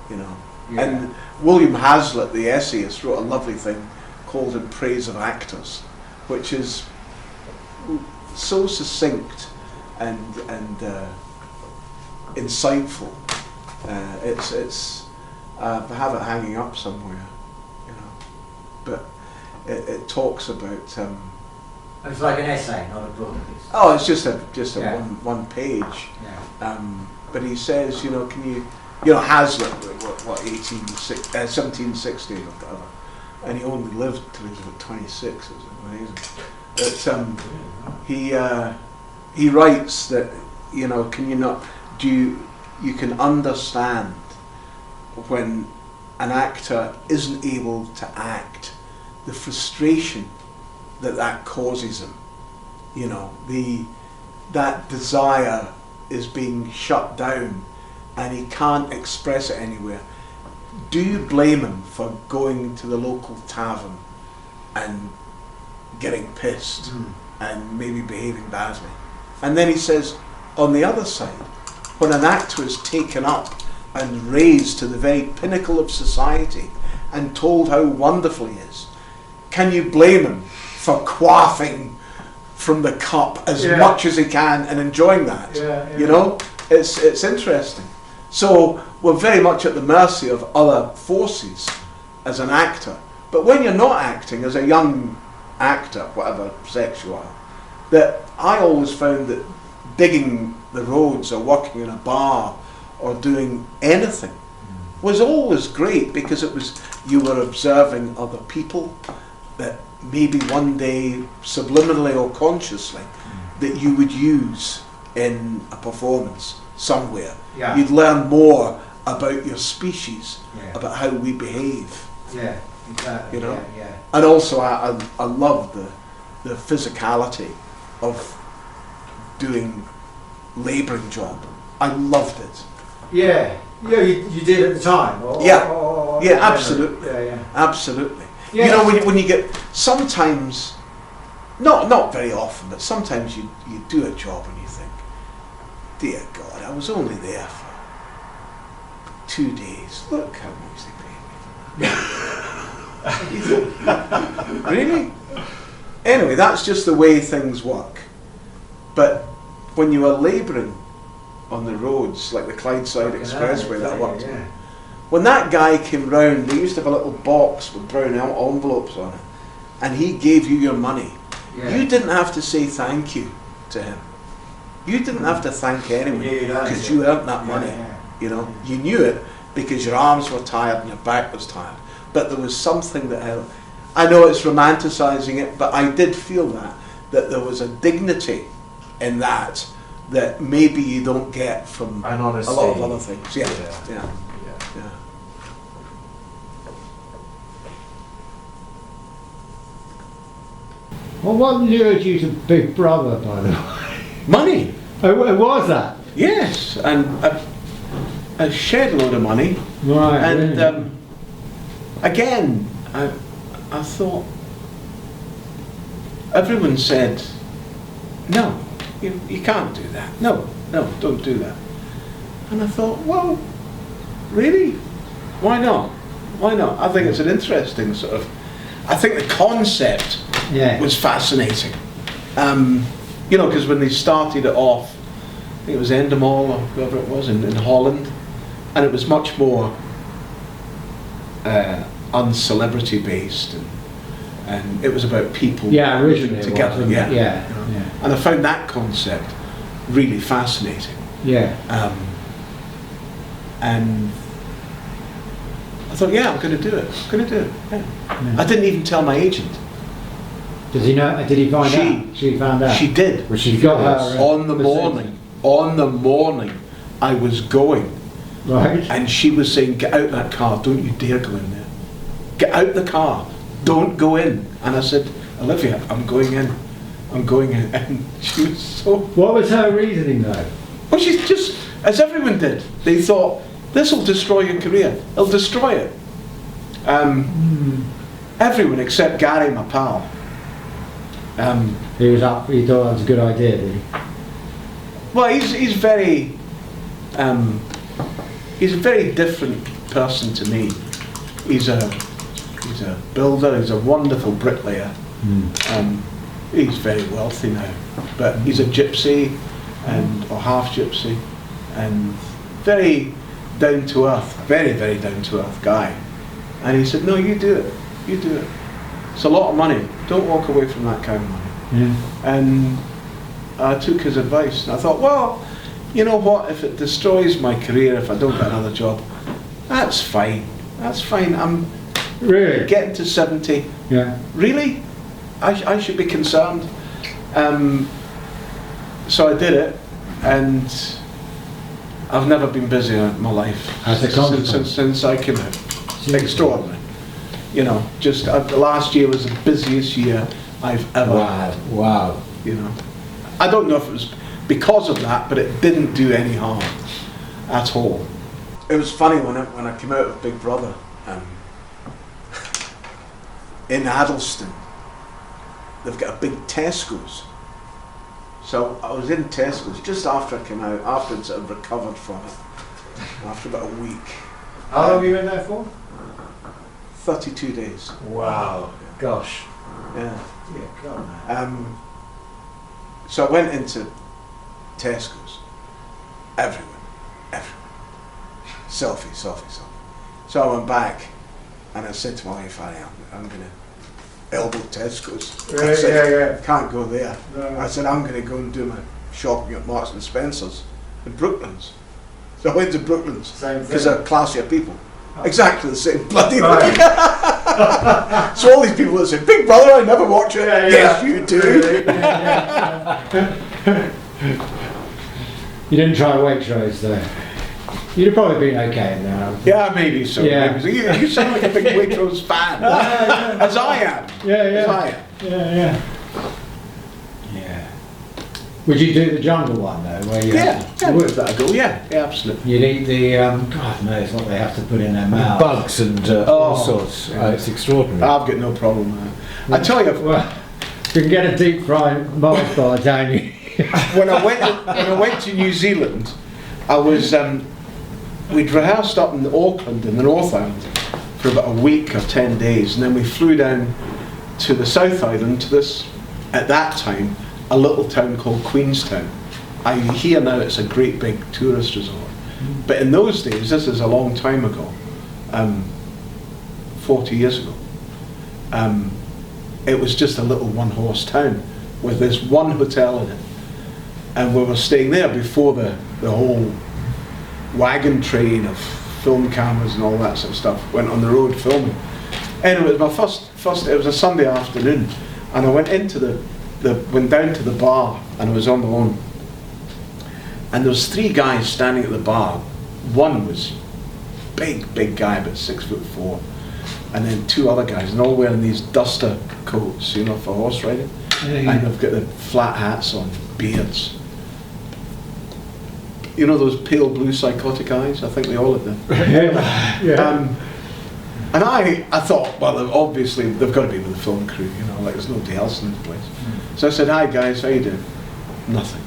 you know. Yeah. And William Hazlitt, the essayist, wrote a lovely thing called In Praise of Actors, which is so succinct and insightful. I have it hanging up somewhere, you know. But it talks about. It's like an essay, not a book. It's just a Yeah. one page. Yeah. But he says, you know, Hazlitt, what 1760 or whatever, and he only lived till he was about 26. It was amazing. But he writes that, you know, you can understand when an actor isn't able to act, the frustration that causes him. You know, that desire is being shut down and he can't express it anywhere. Do you blame him for going to the local tavern and getting pissed and maybe behaving badly? And then he says, on the other side, when an actor is taken up and raised to the very pinnacle of society and told how wonderful he is, can you blame him for quaffing from the cup as much as he can and enjoying that? You know, it's interesting. So we're very much at the mercy of other forces as an actor. But when you're not acting, as a young actor, whatever sex you are, that I always found that digging the roads or working in a bar or doing anything was always great, because you were observing other people that maybe one day, subliminally or consciously, that you would use in a performance somewhere. Yeah. You'd learn more about your species, Yeah. about how we behave. Yeah, exactly. You know? Yeah, And also I love the physicality of doing labouring job. I loved it. yeah. Yeah, you did at the time. Yeah, absolutely. Yeah. Absolutely. Yeah. You know, when you get, sometimes, not very often, but sometimes you do a job and you think, dear God, I was only there for 2 days. Look how much they paid me. You think, really? Anyway, that's just the way things work. But when you are labouring on the roads, like the Clydeside Expressway that I worked on, when that guy came round, they used to have a little box with brown envelopes on it, and he gave you your money. Yeah. You didn't have to say thank you to him. You didn't have to thank anyone, because you earned that money. You know, you knew it because your arms were tired and your back was tired. But there was something that helped. I know it's romanticising it, but I did feel that there was a dignity in that maybe you don't get from And a honesty. lot of other things. Yeah. Well, what lured you to Big Brother, by the way? Money. Oh, was that? Yes, and a shed load of money. Right. And really? again, I thought, everyone said, no, you can't do that. No, don't do that. And I thought, well, really? Why not? Why not? I think it's an interesting sort of, I think the concept was fascinating. You know, because when they started it off, I think it was Endemol or whoever it was in Holland, and it was much more uncelebrity based, and it was about people originally together. it was, yeah. And I found that concept really fascinating. Yeah. And I thought, I'm going to do it. Yeah. I didn't even tell my agent. Does he know? Did he find out? She found out. She did. Well, she got her on the Mercedes. morning on the morning I was going. Right. And she was saying, get out that car, don't you dare go in there. Get out the car, don't go in. And I said, Olivia, I'm going in. I'm going in. And she was so... What was her reasoning though? Well, she's just, as everyone did, they thought, this will destroy your career. It'll destroy it. Everyone except Gary, my pal. He was up, he thought that was a good idea, did he? Well, he's very... he's a very different person to me. He's a builder, he's a wonderful bricklayer. He's very wealthy now, but he's a gypsy, or half gypsy, and very down to earth, very, very down to earth guy. And he said, no, you do it, you do it. It's a lot of money, don't walk away from that kind of money. Yeah. And I took his advice, and I thought, well, you know what, if it destroys my career, if I don't get another job, that's fine, that's fine. I'm Really? getting to 70. Yeah. Really? I should be concerned. So I did it, and I've never been busier in my life As a consequence. since I came out. Seriously? Extraordinary. You know, just the last year was the busiest year I've ever had. Wow. You know, I don't know if it was because of that, but it didn't do any harm at all. It was funny when I came out of Big Brother in Addleston. They've got a big Tesco's. So I was in Tesco's just after I came out, after I'd sort of recovered from it, after about a week. How long have you been there for? 32 days. Wow. Gosh. Yeah. Yeah, God, man. So I went into Tesco's. Everyone. Selfie. So I went back and I said to my wife, I'm going to elbow Tesco's. I said, Yeah. can't go there. No. I said, I'm going to go and do my shopping at Marks and Spencer's in Brooklands. So I went to Brooklands Same thing. because they're classier people. Exactly the same bloody Right. thing. So all these people that say, Big Brother, I never watch it. Yeah, Yes, you do. You didn't try Waitrose though. You'd have probably been okay in there. Yeah, maybe so. Yeah. Maybe so. You sound like a big Waitrose fan. As I am. As I am. Yeah. Would you do the jungle one though? Where you Yeah, would. that go? Yeah, absolutely. You'd eat the God knows what they have to put in their mouth. Bugs and all sorts. It's extraordinary. I've got no problem with that. I tell you, Well, you can get a deep fried Mars bar down you. when I went to New Zealand, I was we'd rehearsed up in Auckland in the North Island for about a week or 10 days, and then we flew down to the South Island to this, at that time, a little town called Queenstown. I hear now it's a great big tourist resort, but in those days, this is a long time ago, 40 years ago, it was just a little one-horse town with this one hotel in it, and we were staying there before the whole wagon train of film cameras and all that sort of stuff went on the road filming. Anyway, it was my first it was a Sunday afternoon, and I went into went down to the bar, and I was on my own, and there was 3 guys standing at the bar. One was big guy, about 6'4", and then 2 other guys, and all wearing these duster coats, you know, for horse riding, and they've got the flat hats on, beards. You know those pale blue psychotic eyes? I think they all have them. And I thought, well, obviously they've got to be with the film crew, you know, like there's nobody else in the place. So I said, hi guys, how you doing? Nothing.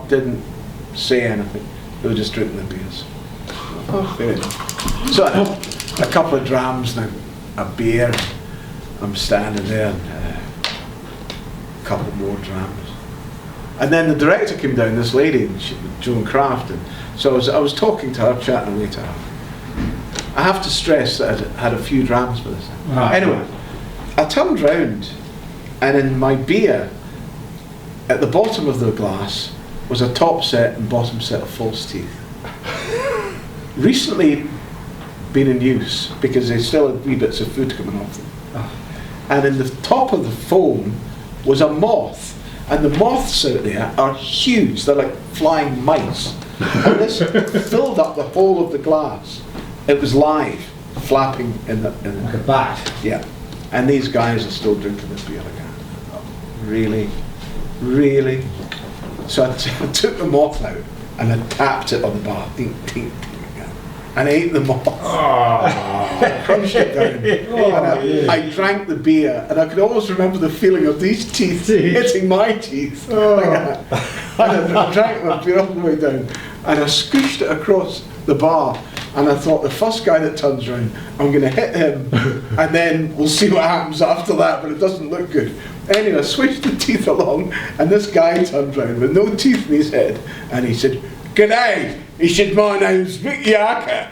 Didn't say anything. They were just drinking their beers. Oh, fair enough. So I had a couple of drams, then a beer. I'm standing there, and a couple more drams. And then the director came down, this lady, and Joan Craft, and so I was talking to her, chatting away to her. I have to stress that I'd had a few drams by this time. Right. Anyway, I turned round, and in my beer, at the bottom of the glass, was a top set and bottom set of false teeth. Recently been in use, because they still had wee bits of food coming off them. And in the top of the foam was a moth, and the moths out there are huge. They're like flying mice. And this filled up the whole of the glass. It was live, flapping in the Like a bat. yeah. And these guys are still drinking this beer again. Really, really. So I took the moth out and I tapped it on the bar, ding, ding, ding, again, and ate the moth. Crunched it down. And I drank the beer, and I could almost remember the feeling of these teeth hitting my teeth. And I drank the beer all the way down, and I scooshed it across the bar. And I thought, the first guy that turns around, I'm going to hit him, and then we'll see what happens after that, but it doesn't look good. Anyway, I switched the teeth along, and this guy turned around with no teeth in his head, and he said, "G'day." He said, "My name's Vic Yarker."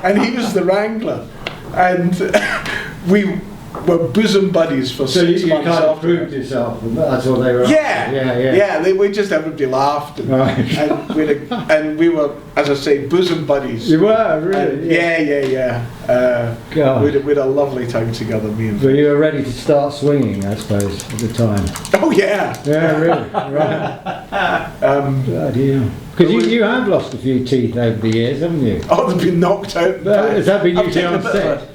And he was the wrangler. And we were bosom buddies for So 6 you months kind of after. proved yourself, and that's what they were Yeah, we just, everybody laughed, and, Right. and we were, as I say, bosom buddies. You were, really? And yeah. God. We had a lovely time together, me and So you were ready to start swinging, I suppose, at the time. Oh yeah. Yeah, really, right. Because you have lost a few teeth over the years, haven't you? Oh, they've been knocked out. Has that been I've usually taken a on bit of set?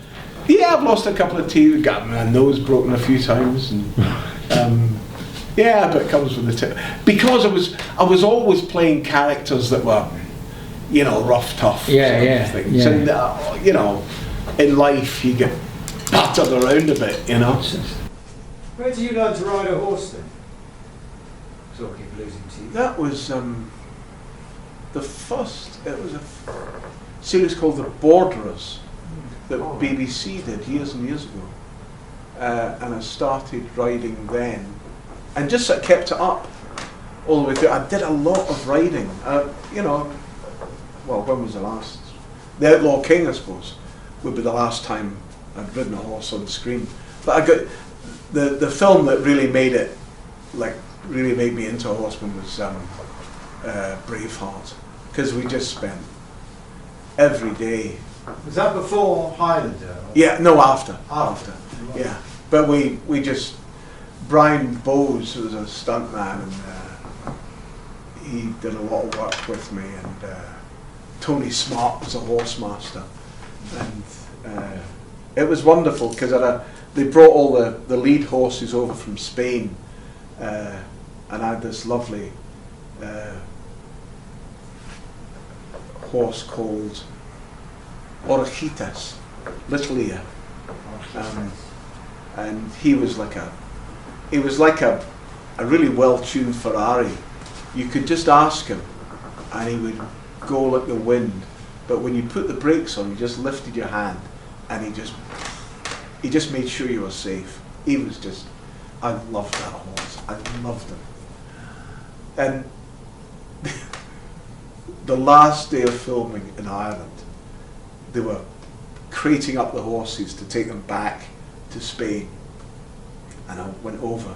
Yeah, I've lost a couple of teeth, got my nose broken a few times, and yeah, but it comes with the tip. Because I was always playing characters that were, rough, tough sort of things. Yeah. And in life you get battered around a bit, Where did you learn to ride a horse then? Talking of losing teeth. That was the first. It was a series called The Borderers that BBC did years and years ago, and I started riding then, and just sort of kept it up all the way through. I did a lot of riding. Well, when was the last? The Outlaw King, I suppose, would be the last time I'd ridden a horse on screen. But I got the film that really made it, really made me into a horseman was Braveheart, because we just spent every day. Was that before Highlander? Yeah, no, after. After. Yeah, but we just, Brian Bowes was a stuntman, and he did a lot of work with me, and Tony Smart was a horse master, and it was wonderful because they brought all the lead horses over from Spain, and I had this lovely horse called Orejitas, Little Ear, and he was like a really well-tuned Ferrari. You could just ask him, and he would go like the wind. But when you put the brakes on, you just lifted your hand, and he just made sure you were safe. He was just, I loved that horse. I loved him. And the last day of filming in Ireland, they were crating up the horses to take them back to Spain, and I went over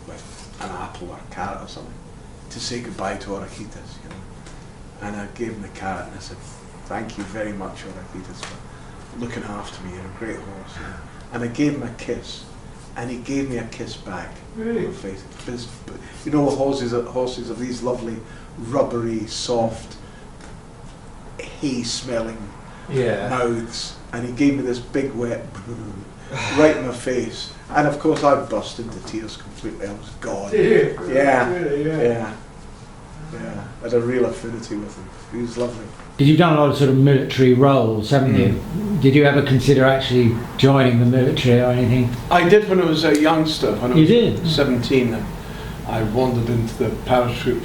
with an apple or a carrot or something to say goodbye to Orejitas, and I gave him the carrot and I said, "Thank you very much, Orejitas, for looking after me. You're a great horse." And I gave him a kiss, and he gave me a kiss back. Really? On the face. Horses are these lovely, rubbery, soft, hay-smelling mouths, and he gave me this big wet right in my face, and of course I burst into tears completely. I was gone. Yeah. I had a real affinity with him. He was lovely. Because you've done a lot of sort of military roles, haven't you? Did you ever consider actually joining the military or anything? I did when I was a youngster. When I was 17, I wandered into the parachute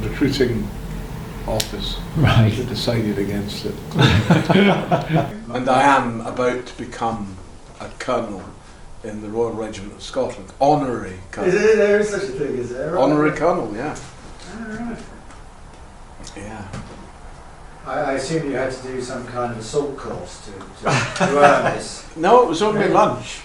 recruiting office. Right. I decided against it. And I am about to become a colonel in the Royal Regiment of Scotland. Honorary colonel. There is such a thing, is there? Honorary colonel, yeah. Right. Yeah. I assume you had to do some kind of assault course to earn this. No, it was only lunch.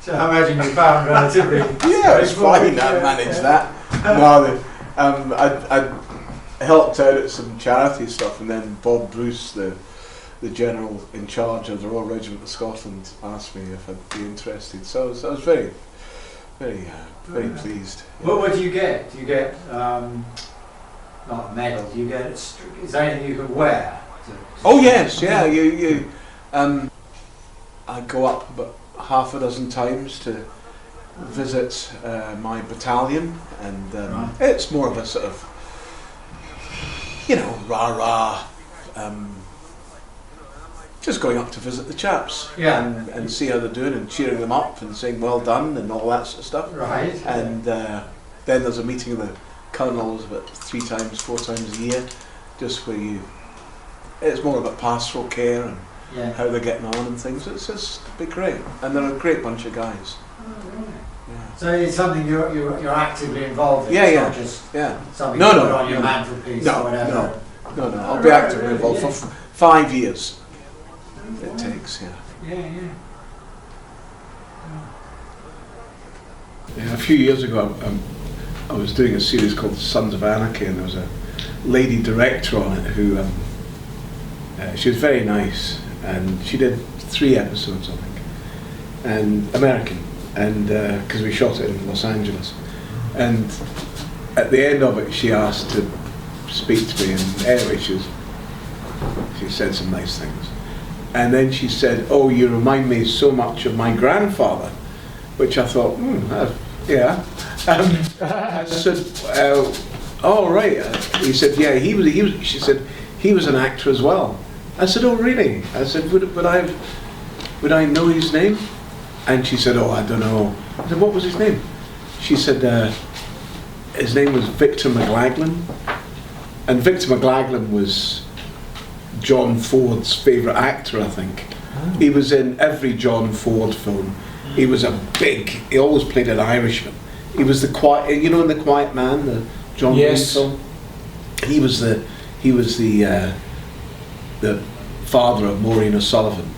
So I imagine you found relatively. Yeah, it's fine. I managed that. No, I helped out at some charity stuff, and then Bob Bruce, the the general in charge of the Royal Regiment of Scotland asked me if I'd be interested. So I was very, very, very pleased. What do you get? Do you get not a medal? Do you get? Is there anything you could wear? Oh yes, yeah. I go up about half a dozen times to visit my battalion, and it's more of a sort of, rah-rah, just going up to visit the chaps, and see how they're doing, and cheering them up and saying well done and all that sort of stuff. Right. And then there's a meeting of the colonels about 4 times a year, just where it's more about pastoral care and how they're getting on and things. It's just be great, and they're a great bunch of guys. Oh, right. Yeah. So it's something you're actively involved in. It's not just something no, you no, put on your no, mantelpiece no, or whatever. No. I'll be actively involved for 5 years. It takes, Yeah. A few years ago, I was doing a series called Sons of Anarchy, and there was a lady director on it who she was very nice, and she did 3 episodes, I think, and American, and because we shot it in Los Angeles, and at the end of it she asked to speak to me, and anyway she said some nice things, and then she said, "Oh, you remind me so much of my grandfather," which I thought, yeah. I said, "Oh right." He said, "Yeah, he was." She said, "He was an actor as well." I said, "Oh really?" I said, "Would I know his name?" And she said, "Oh, I don't know." I said, "What was his name?" She said, "His name was Victor McLaglen." And Victor McLaglen was John Ford's favourite actor, I think. Oh. He was in every John Ford film. He was he always played an Irishman. He was in The Quiet Man, the John Wayne film. He was the father of Maureen O'Sullivan.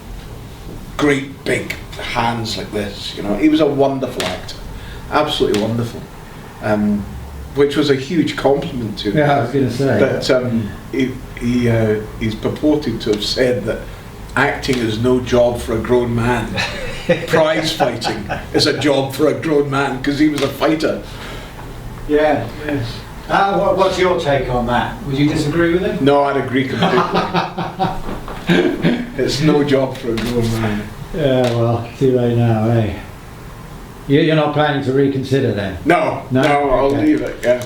Great big hands like this, He was a wonderful actor, absolutely wonderful. Which was a huge compliment to him. Yeah, I was going to say. But he's purported to have said that acting is no job for a grown man. Prize fighting is a job for a grown man, because he was a fighter. Yeah. Yes. What's your take on that? Would you disagree with him? No, I'd agree completely. It's no job for a grown man. Yeah, well, too late now, eh? You're not planning to reconsider then? No, I'll leave it. Yeah.